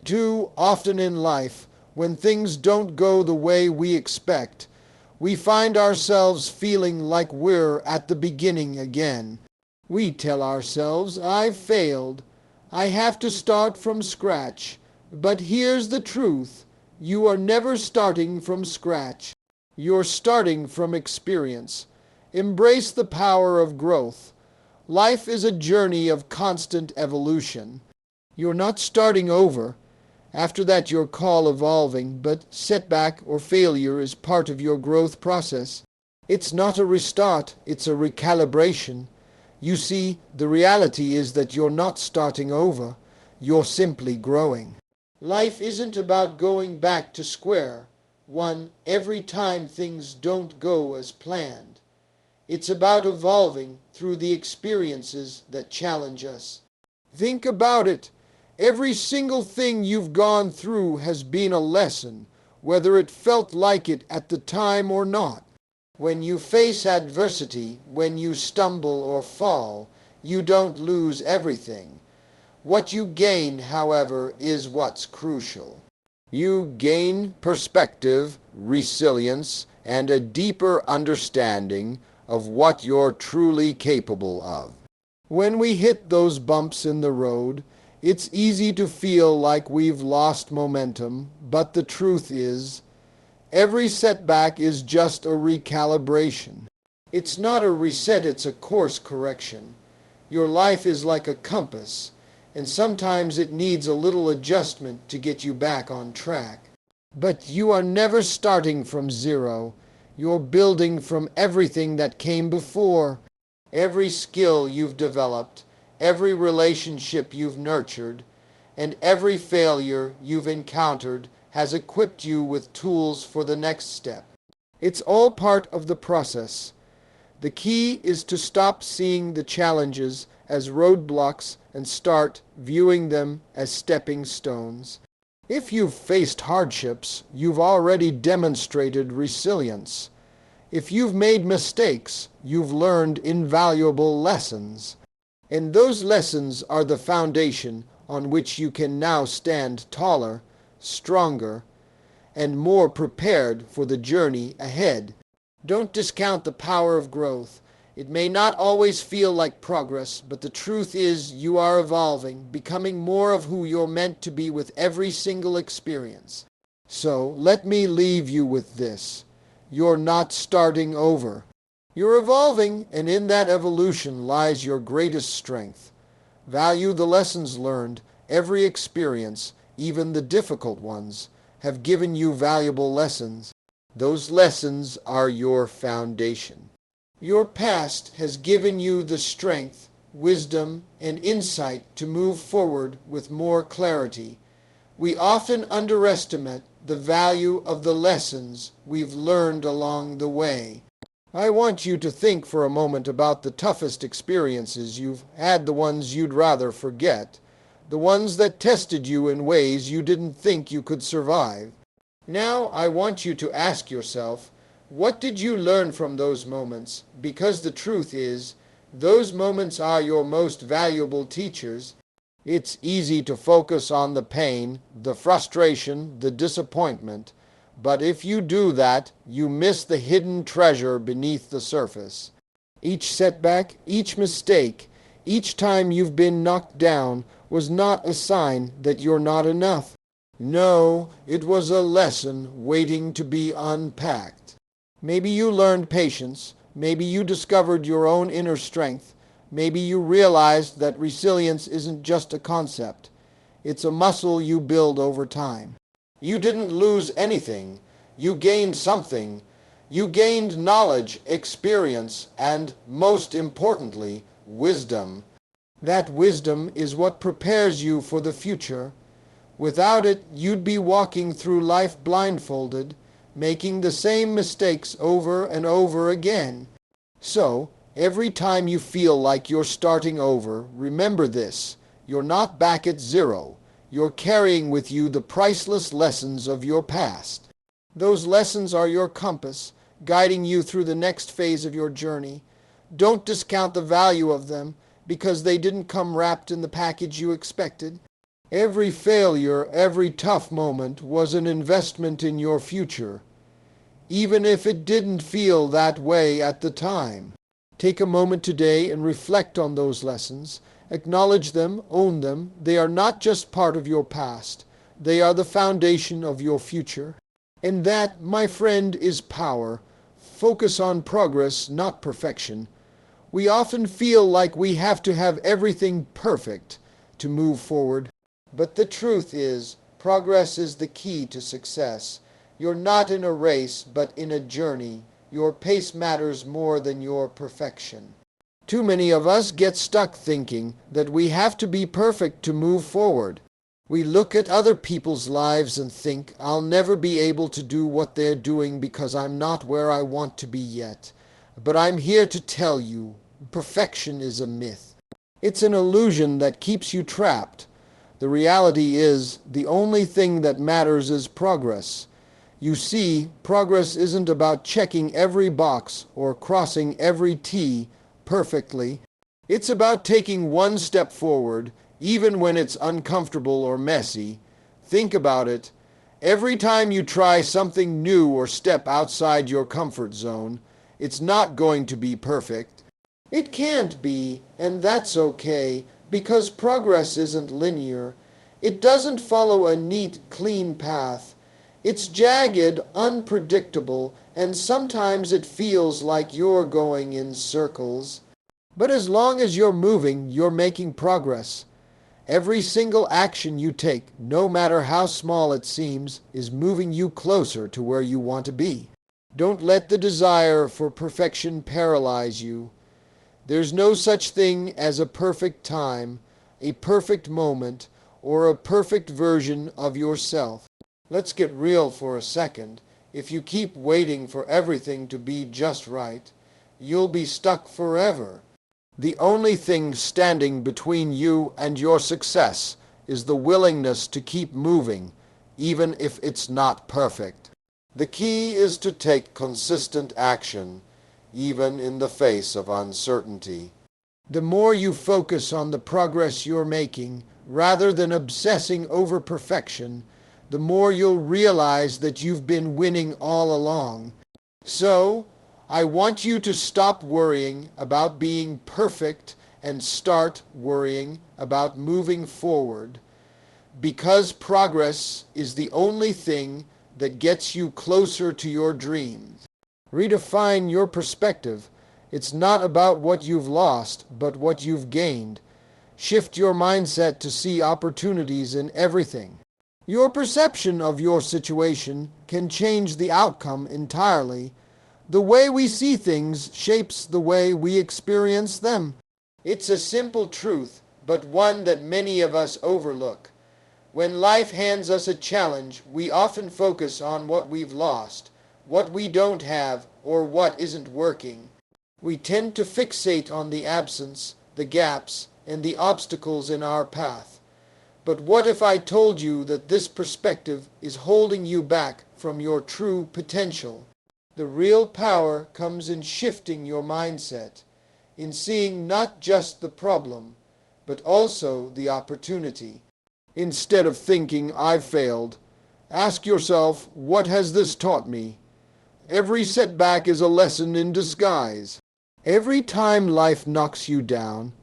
Too often in life, when things don't go the way we expect, we find ourselves feeling like we're at the beginning again. We tell ourselves, "I've failed. I have to start from scratch." But here's the truth. You are never starting from scratch. You're starting from experience. Embrace the power of growth. Life is a journey of constant evolution. You're not starting over. After that, you're call evolving, but setback or failure is part of your growth process. It's not a restart, it's a recalibration. You see, the reality is that you're not starting over. You're simply growing. Life isn't about going back to square one every time things don't go as planned. It's about evolving through the experiences that challenge us. Think about it. Every single thing you've gone through has been a lesson, whether it felt like it at the time or not. When you face adversity, when you stumble or fall, you don't lose everything. What you gain, however, is what's crucial. You gain perspective, resilience, and a deeper understanding of what you're truly capable of. When we hit those bumps in the road, it's easy to feel like we've lost momentum, but the truth is, every setback is just a recalibration. It's not a reset, it's a course correction. Your life is like a compass, and sometimes it needs a little adjustment to get you back on track. But you are never starting from zero. You're building from everything that came before. Every skill you've developed, every relationship you've nurtured, and every failure you've encountered has equipped you with tools for the next step. It's all part of the process. The key is to stop seeing the challenges as roadblocks and start viewing them as stepping stones. If you've faced hardships, you've already demonstrated resilience. If you've made mistakes, you've learned invaluable lessons. And those lessons are the foundation on which you can now stand taller, stronger, and more prepared for the journey ahead. Don't discount the power of growth. It may not always feel like progress, but the truth is you are evolving, becoming more of who you're meant to be with every single experience. So let me leave you with this. You're not starting over. You're evolving, and in that evolution lies your greatest strength. Value the lessons learned. Every experience, even the difficult ones, have given you valuable lessons. Those lessons are your foundation. Your past has given you the strength, wisdom, and insight to move forward with more clarity. We often underestimate the value of the lessons we've learned along the way. I want you to think for a moment about the toughest experiences you've had, the ones you'd rather forget, the ones that tested you in ways you didn't think you could survive. Now I want you to ask yourself, what did you learn from those moments? Because the truth is, those moments are your most valuable teachers. It's easy to focus on the pain, the frustration, the disappointment, but if you do that, you miss the hidden treasure beneath the surface. Each setback, each mistake, each time you've been knocked down was not a sign that you're not enough. No, it was a lesson waiting to be unpacked. Maybe you learned patience. Maybe you discovered your own inner strength. Maybe you realized that resilience isn't just a concept. It's a muscle you build over time. You didn't lose anything. You gained something. You gained knowledge, experience, and, most importantly, wisdom. That wisdom is what prepares you for the future. Without it, you'd be walking through life blindfolded, making the same mistakes over and over again. So, every time you feel like you're starting over, remember this: you're not back at zero. You're carrying with you the priceless lessons of your past. Those lessons are your compass, guiding you through the next phase of your journey. Don't discount the value of them because they didn't come wrapped in the package you expected. Every failure, every tough moment was an investment in your future, even if it didn't feel that way at the time. Take a moment today and reflect on those lessons. Acknowledge them, own them. They are not just part of your past. They are the foundation of your future. And that, my friend, is power. Focus on progress, not perfection. We often feel like we have to have everything perfect to move forward. But the truth is, progress is the key to success. You're not in a race, but in a journey. Your pace matters more than your perfection. Too many of us get stuck thinking that we have to be perfect to move forward. We look at other people's lives and think, I'll never be able to do what they're doing because I'm not where I want to be yet. But I'm here to tell you, perfection is a myth. It's an illusion that keeps you trapped. The reality is, the only thing that matters is progress. You see, progress isn't about checking every box or crossing every T perfectly. It's about taking one step forward, even when it's uncomfortable or messy. Think about it. Every time you try something new or step outside your comfort zone, it's not going to be perfect. It can't be, and that's okay, because progress isn't linear. It doesn't follow a neat, clean path. It's jagged, unpredictable, and sometimes it feels like you're going in circles. But as long as you're moving, you're making progress. Every single action you take, no matter how small it seems, is moving you closer to where you want to be. Don't let the desire for perfection paralyze you. There's no such thing as a perfect time, a perfect moment, or a perfect version of yourself. Let's get real for a second. If you keep waiting for everything to be just right, you'll be stuck forever. The only thing standing between you and your success is the willingness to keep moving, even if it's not perfect. The key is to take consistent action, even in the face of uncertainty. The more you focus on the progress you're making, rather than obsessing over perfection, the more you'll realize that you've been winning all along. So, I want you to stop worrying about being perfect and start worrying about moving forward, because progress is the only thing that gets you closer to your dreams. Redefine your perspective. It's not about what you've lost, but what you've gained. Shift your mindset to see opportunities in everything. Your perception of your situation can change the outcome entirely. The way we see things shapes the way we experience them. It's a simple truth, but one that many of us overlook. When life hands us a challenge, we often focus on what we've lost, what we don't have, or what isn't working. We tend to fixate on the absence, the gaps, and the obstacles in our path. But what if I told you that this perspective is holding you back from your true potential? The real power comes in shifting your mindset, in seeing not just the problem, but also the opportunity. Instead of thinking, I've failed, ask yourself, what has this taught me? Every setback is a lesson in disguise. Every time life knocks you down,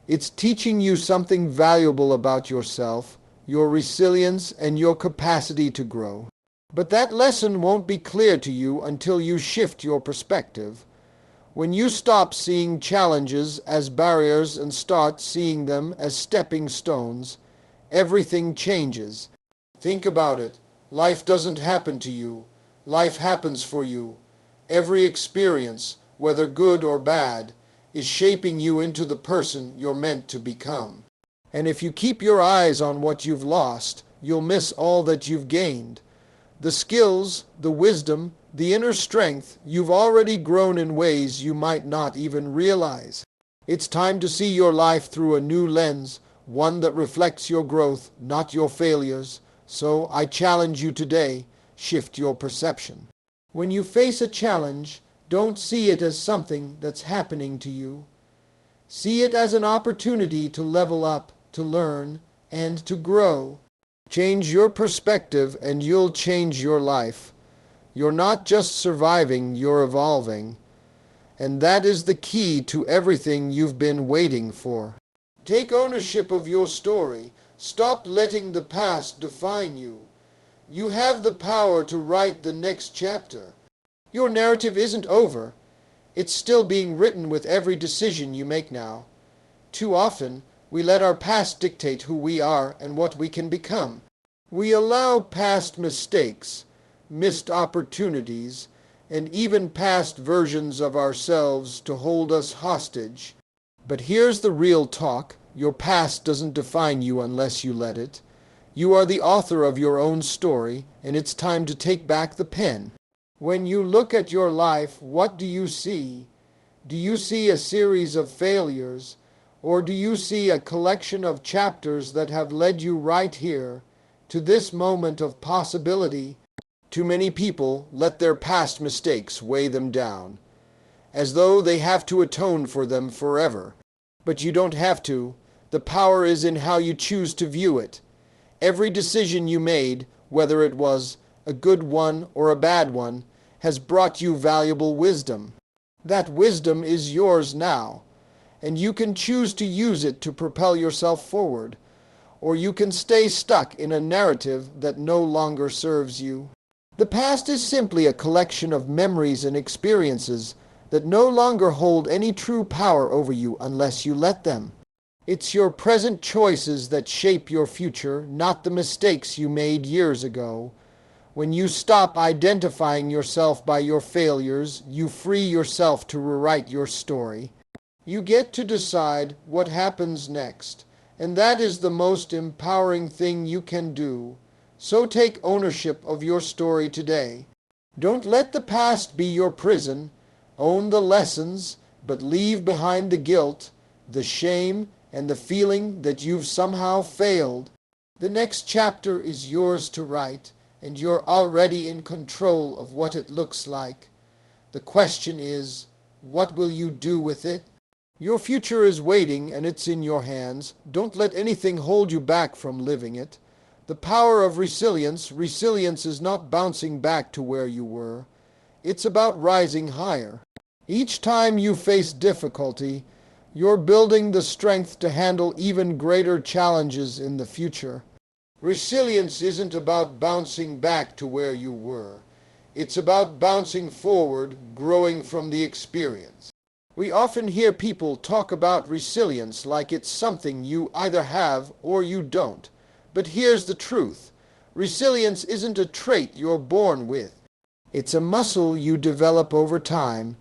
it's teaching you something valuable about yourself, your resilience, and your capacity to grow. But that lesson won't be clear to you until you shift your perspective. When you stop seeing challenges as barriers and start seeing them as stepping stones, everything changes. Think about it. Life doesn't happen to you. Life happens for you. Every experience, whether good or bad, is shaping you into the person you're meant to become. And if you keep your eyes on what you've lost, you'll miss all that you've gained. The skills, the wisdom, the inner strength, you've already grown in ways you might not even realize. It's time to see your life through a new lens, one that reflects your growth, not your failures. So I challenge you today, shift your perception. When you face a challenge, don't see it as something that's happening to you. See it as an opportunity to level up, to learn, and to grow. Change your perspective and you'll change your life. You're not just surviving, you're evolving. And that is the key to everything you've been waiting for. Take ownership of your story. Stop letting the past define you. You have the power to write the next chapter. Your narrative isn't over. It's still being written with every decision you make now. Too often, we let our past dictate who we are and what we can become. We allow past mistakes, missed opportunities, and even past versions of ourselves to hold us hostage. But here's the real talk. Your past doesn't define you unless you let it. You are the author of your own story, and it's time to take back the pen. When you look at your life, what do you see? Do you see a series of failures, or do you see a collection of chapters that have led you right here, to this moment of possibility? Too many people let their past mistakes weigh them down, as though they have to atone for them forever. But you don't have to. The power is in how you choose to view it. Every decision you made, whether it was a good one or a bad one, has brought you valuable wisdom. That wisdom is yours now, and you can choose to use it to propel yourself forward, or you can stay stuck in a narrative that no longer serves you. The past is simply a collection of memories and experiences that no longer hold any true power over you unless you let them. It's your present choices that shape your future, not the mistakes you made years ago. When you stop identifying yourself by your failures, you free yourself to rewrite your story. You get to decide what happens next, and that is the most empowering thing you can do. So take ownership of your story today. Don't let the past be your prison. Own the lessons, but leave behind the guilt, the shame, and the feeling that you've somehow failed. The next chapter is yours to write, and you're already in control of what it looks like. The question is, what will you do with it? Your future is waiting, and it's in your hands. Don't let anything hold you back from living it. The power of resilience is not bouncing back to where you were. It's about rising higher. Each time you face difficulty, you're building the strength to handle even greater challenges in the future. Resilience isn't about bouncing back to where you were. It's about bouncing forward, growing from the experience. We often hear people talk about resilience like it's something you either have or you don't. But here's the truth. Resilience isn't a trait you're born with. It's a muscle you develop over time,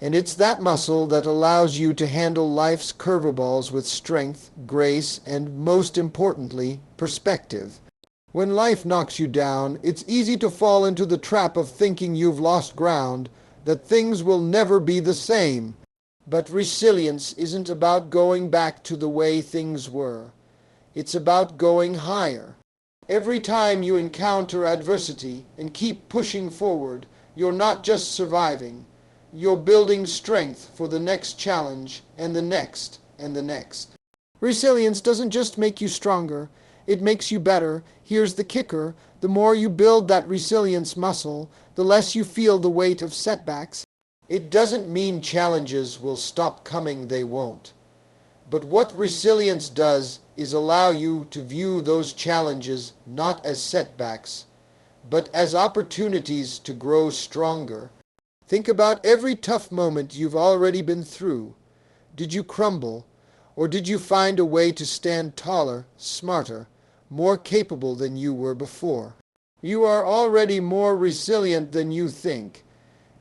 and it's that muscle that allows you to handle life's curveballs with strength, grace, and most importantly, perspective. When life knocks you down, it's easy to fall into the trap of thinking you've lost ground, that things will never be the same. But resilience isn't about going back to the way things were. It's about going higher. Every time you encounter adversity and keep pushing forward, you're not just surviving. You're building strength for the next challenge and the next and the next. Resilience doesn't just make you stronger, it makes you better. Here's the kicker. The more you build that resilience muscle, the less you feel the weight of setbacks. It doesn't mean challenges will stop coming, they won't. But what resilience does is allow you to view those challenges not as setbacks, but as opportunities to grow stronger. Think about every tough moment you've already been through. Did you crumble, or did you find a way to stand taller, smarter, more capable than you were before? You are already more resilient than you think.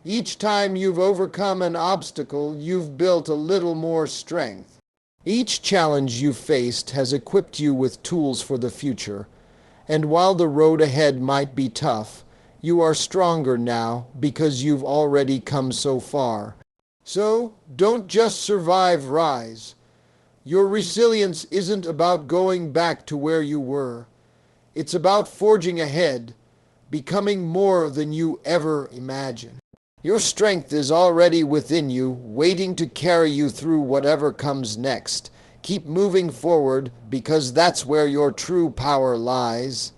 Each time you've overcome an obstacle, you've built a little more strength. Each challenge you've faced has equipped you with tools for the future, and while the road ahead might be tough, you are stronger now because you've already come so far. So, don't just survive, rise. Your resilience isn't about going back to where you were. It's about forging ahead, becoming more than you ever imagined. Your strength is already within you, waiting to carry you through whatever comes next. Keep moving forward because that's where your true power lies.